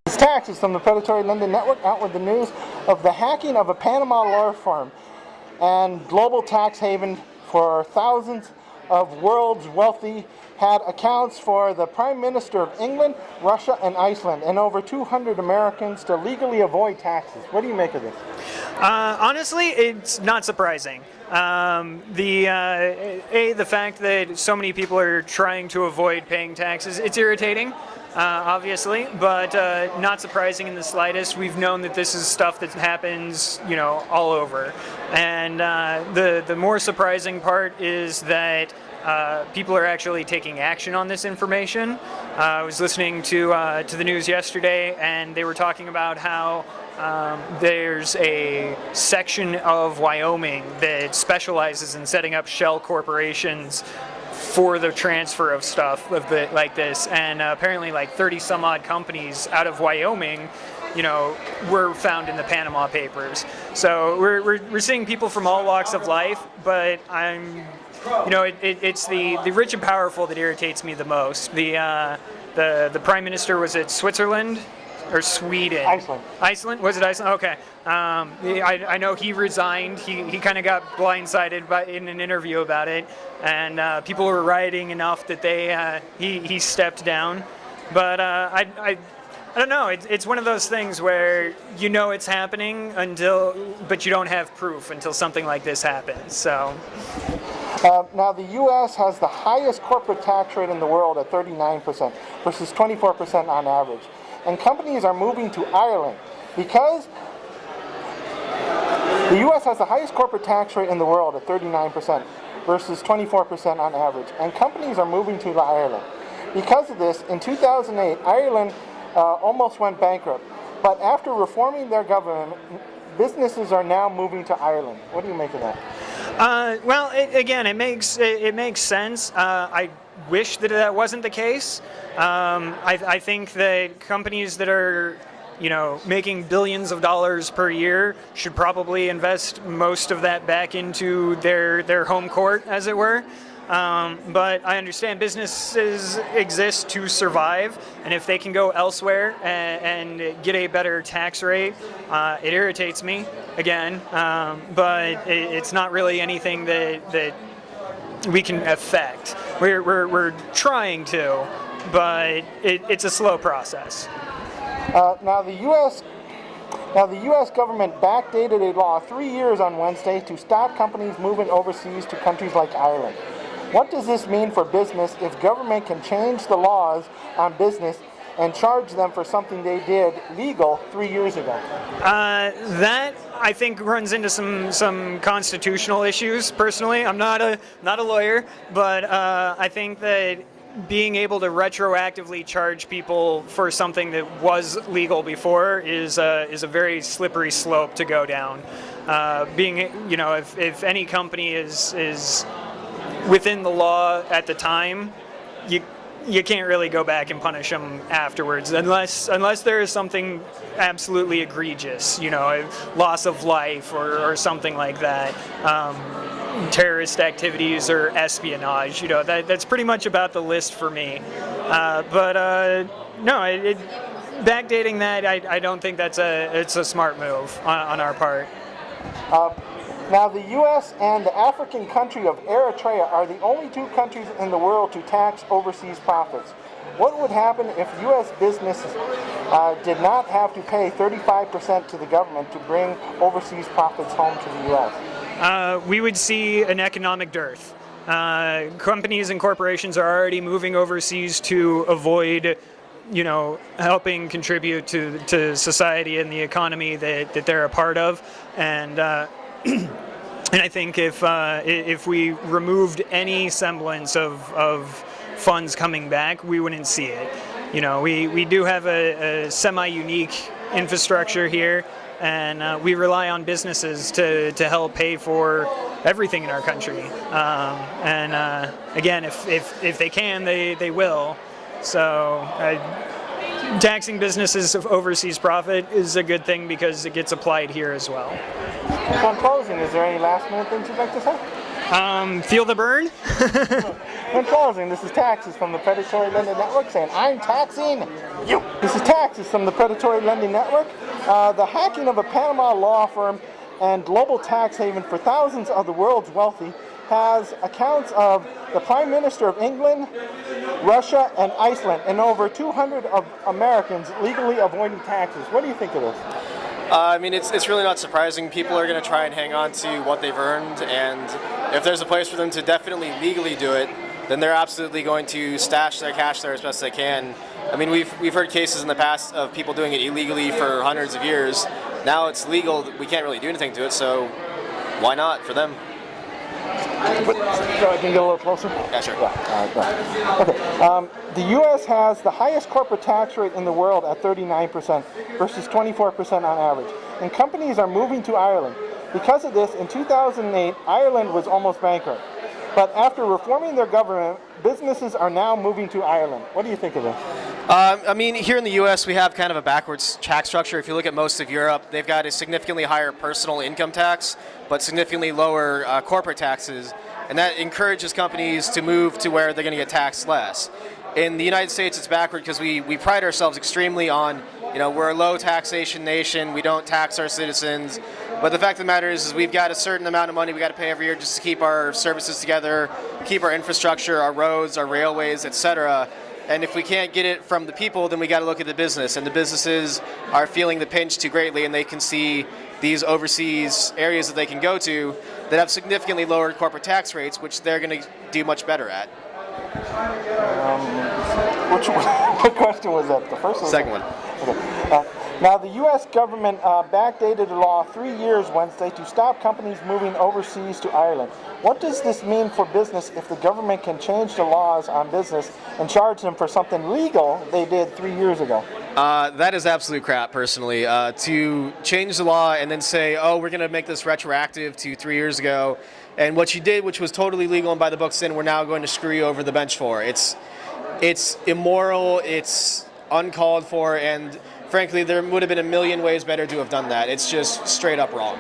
It's Taxes from the Predatory London Network, out with the news of the hacking of a Panama law firm and global tax haven for thousands of world's wealthy had accounts for the Prime Minister of England, Russia, and Iceland, and over 200 Americans to legally avoid taxes. What do you make of this? Honestly, it's not surprising. The fact that so many people are trying to avoid paying taxes, it's irritating, obviously, but not surprising in the slightest. We've known that this is stuff that happens, all over. And the more surprising part is that people are actually taking action on this information. I was listening to the news yesterday, and they were talking about how there's a section of Wyoming that specializes in setting up shell corporations for the transfer of stuff like this, and apparently like 30 some odd companies out of Wyoming were found in the Panama Papers. So we're seeing people from all walks of life, but it's the rich and powerful that irritates me the most. The Prime Minister was at Switzerland or Sweden? Iceland? Was it Iceland? Okay. I know he resigned. He kind of got blindsided in an interview about it, and people were rioting enough that he stepped down. But I don't know. It's one of those things where it's happening but you don't have proof until something like this happens. So. Now, the U.S. has the highest corporate tax rate in the world at 39% versus 24% on average. And companies are moving to Ireland because the U.S. has the highest corporate tax rate in the world at 39% versus 24% on average. And companies are moving to Ireland. Because of this, in 2008, Ireland almost went bankrupt. But after reforming their government, businesses are now moving to Ireland. What do you make of that? Well, it makes sense. I wish that wasn't the case. I think that companies that are, making billions of dollars per year should probably invest most of that back into their home court, as it were. But I understand businesses exist to survive, and if they can go elsewhere and get a better tax rate, it irritates me again. But it's not really anything that we can affect. We're trying to, but it's a slow process. Now the U.S. government backdated a law 3 years on Wednesday to stop companies moving overseas to countries like Ireland. What does this mean for business if government can change the laws on business and charge them for something they did legal 3 years ago? That, I think, runs into some constitutional issues. Personally, I'm not a lawyer, but I think that being able to retroactively charge people for something that was legal before is a very slippery slope to go down. If any company is within the law at the time, you can't really go back and punish them afterwards unless there is something absolutely egregious, loss of life or something like that, terrorist activities or espionage. That's pretty much about the list for me. Backdating that, I don't think it's a smart move on our part. Now, the U.S. and the African country of Eritrea are the only two countries in the world to tax overseas profits. What would happen if U.S. businesses did not have to pay 35% to the government to bring overseas profits home to the U.S.? We would see an economic dearth. Companies and corporations are already moving overseas to avoid helping contribute to society and the economy that they're a part of. And I think if we removed any semblance of funds coming back, we wouldn't see it. We do have a semi-unique infrastructure here, and we rely on businesses to help pay for everything in our country. Again, if they can, they will. So taxing businesses of overseas profit is a good thing because it gets applied here as well. So in closing, is there any last minute things you'd like to say? Feel the burn? In closing, this is Taxes from the Predatory Lending Network saying, I'm taxing you. This is Taxes from the Predatory Lending Network. The hacking of a Panama law firm and global tax haven for thousands of the world's wealthy has accounts of the Prime Minister of England, Russia, and Iceland, and over 200 of Americans legally avoiding taxes. What do you think of this? I mean, it's really not surprising. People are going to try and hang on to what they've earned, and if there's a place for them to definitely legally do it, then they're absolutely going to stash their cash there as best they can. I mean, we've heard cases in the past of people doing it illegally for hundreds of years. Now it's legal. We can't really do anything to it, so why not for them? So I can get a little closer? Yeah, sure. Yeah, okay. The U.S. has the highest corporate tax rate in the world at 39% versus 24% on average. And companies are moving to Ireland. Because of this, in 2008, Ireland was almost bankrupt. But after reforming their government, businesses are now moving to Ireland. What do you think of this? I mean, here in the U.S., we have kind of a backwards tax structure. If you look at most of Europe, they've got a significantly higher personal income tax, but significantly lower corporate taxes, and that encourages companies to move to where they're going to get taxed less. In the United States, it's backward because we pride ourselves extremely on, we're a low taxation nation, we don't tax our citizens, but the fact of the matter is we've got a certain amount of money we got to pay every year just to keep our services together, keep our infrastructure, our roads, our railways, etc. And if we can't get it from the people, then we got to look at the business. And the businesses are feeling the pinch too greatly, and they can see these overseas areas that they can go to that have significantly lower corporate tax rates, which they're going to do much better at. What question was that? The first one? Second one. Okay. Now, the U.S. government backdated a law 3 years Wednesday to stop companies moving overseas to Ireland. What does this mean for business if the government can change the laws on business and charge them for something legal they did 3 years ago? That is absolute crap, personally. To change the law and then say, oh, we're going to make this retroactive to 3 years ago, and what you did, which was totally legal and by the books, then we're now going to screw you over the bench for. It's immoral, it's uncalled for, and frankly, there would have been a million ways better to have done that. It's just straight up wrong.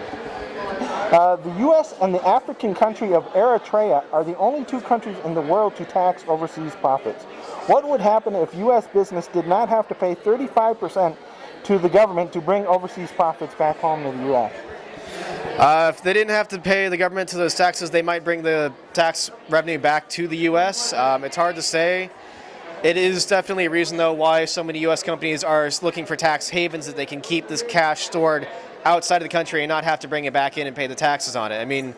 The U.S. and the African country of Eritrea are the only two countries in the world to tax overseas profits. What would happen if U.S. business did not have to pay 35% to the government to bring overseas profits back home to the U.S.? If they didn't have to pay the government to those taxes, they might bring the tax revenue back to the U.S. It's hard to say. It is definitely a reason, though, why so many U.S. companies are looking for tax havens that they can keep this cash stored outside of the country and not have to bring it back in and pay the taxes on it. I mean,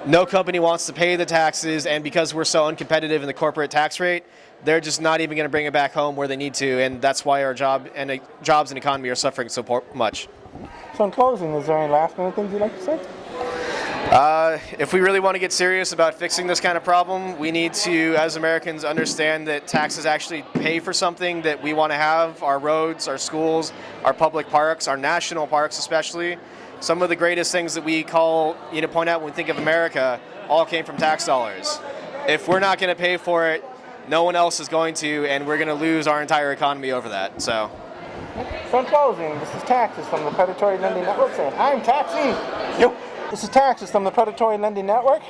no company wants to pay the taxes, and because we're so uncompetitive in the corporate tax rate, they're just not even going to bring it back home where they need to, and that's why our jobs and economy are suffering so much. So in closing, is there any last-minute things you'd like to say? If we really want to get serious about fixing this kind of problem, we need to, as Americans, understand that taxes actually pay for something that we want to have: our roads, our schools, our public parks, our national parks especially. Some of the greatest things that we point out when we think of America all came from tax dollars. If we're not going to pay for it, no one else is going to, and we're going to lose our entire economy over that. So in closing, this is Taxes from the Predatory Lending Network saying, I'm taxing you. This is Taxes from the Predatory Lending Network.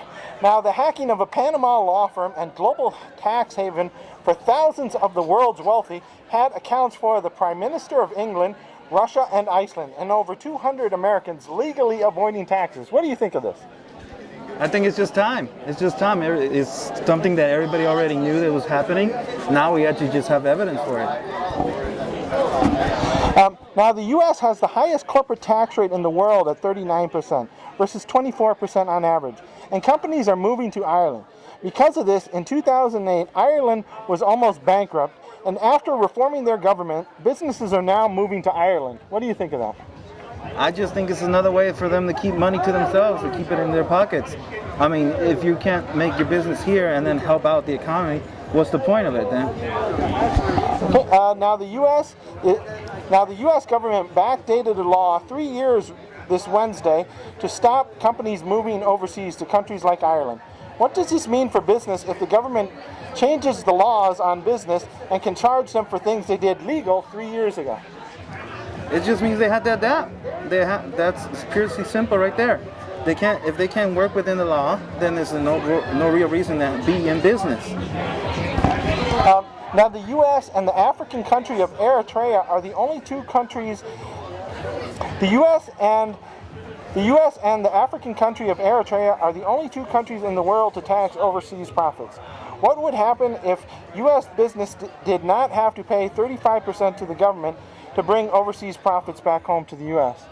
Now, the hacking of a Panama law firm and global tax haven for thousands of the world's wealthy had accounts for the Prime Minister of England, Russia, and Iceland, and over 200 Americans legally avoiding taxes. What do you think of this? I think it's just time. It's just time. It's something that everybody already knew that was happening. Now we actually just have evidence for it. Now, the U.S. has the highest corporate tax rate in the world at 39% versus 24% on average, and companies are moving to Ireland. Because of this, in 2008, Ireland was almost bankrupt, and after reforming their government, businesses are now moving to Ireland. What do you think of that? I just think it's another way for them to keep money to themselves, to keep it in their pockets. I mean, if you can't make your business here and then help out the economy, what's the point of it then? Okay, now the U.S. government backdated a law 3 years this Wednesday to stop companies moving overseas to countries like Ireland. What does this mean for business if the government changes the laws on business and can charge them for things they did legal 3 years ago? It just means they had to adapt. That's purely simple right there. if they can't work within the law, then there's no real reason to be in business. Now, the U.S. and the African country of Eritrea are the only two countries. The U.S. and the African country of Eritrea are the only two countries in the world to tax overseas profits. What would happen if U.S. business did not have to pay 35% to the government to bring overseas profits back home to the U.S.?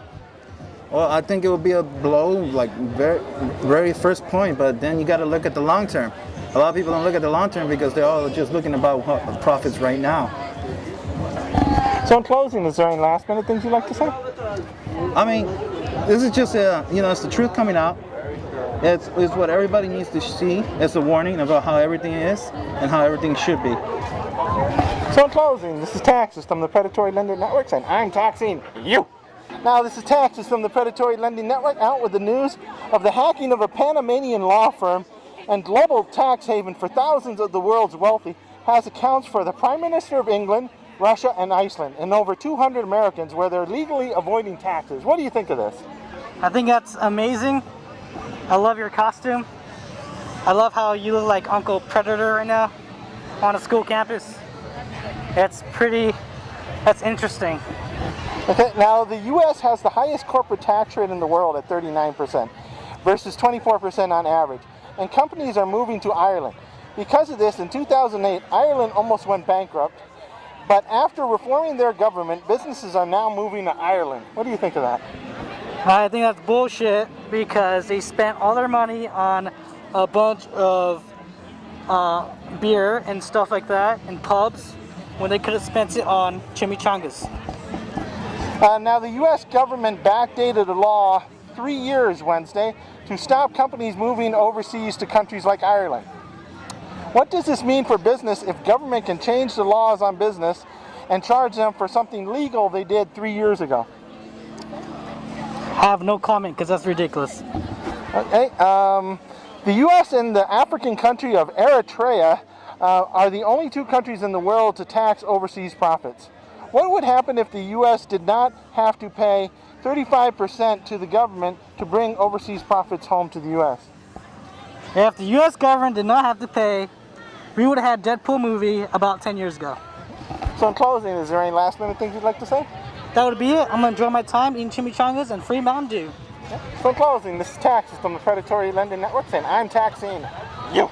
Well, I think it would be a blow, like very first point, but then you got to look at the long term. A lot of people don't look at the long term because they're all just looking about profits right now. So in closing, is there any last minute things you'd like to say? I mean, this is just it's the truth coming out. It's what everybody needs to see. It's a warning about how everything is and how everything should be. So in closing, this is Taxes from the Predatory Lending Networks, and I'm taxing you. Now, this is Taxes from the Predatory Lending Network, out with the news of the hacking of a Panamanian law firm and global tax haven for thousands of the world's wealthy has accounts for the Prime Minister of England, Russia, and Iceland, and over 200 Americans where they're legally avoiding taxes. What do you think of this? I think that's amazing. I love your costume. I love how you look like Uncle Predator right now on a school campus. That's interesting. Okay, now the U.S. has the highest corporate tax rate in the world at 39% versus 24% on average, and companies are moving to Ireland. Because of this, in 2008, Ireland almost went bankrupt, but after reforming their government, businesses are now moving to Ireland. What do you think of that? I think that's bullshit because they spent all their money on a bunch of beer and stuff like that in pubs when they could have spent it on chimichangas. Now, the U.S. government backdated a law 3 years Wednesday to stop companies moving overseas to countries like Ireland. What does this mean for business if government can change the laws on business and charge them for something legal they did 3 years ago? I have no comment because that's ridiculous. Okay. The U.S. and the African country of Eritrea are the only two countries in the world to tax overseas profits. What would happen if the U.S. did not have to pay 35% to the government to bring overseas profits home to the U.S.? If the U.S. government did not have to pay, we would have had Deadpool movie about 10 years ago. So in closing, is there any last minute things you'd like to say? That would be it. I'm going to enjoy my time eating chimichangas and free Mountain Dew. So in closing, this is Taxes from the Predatory Lending Network, and I'm taxing you.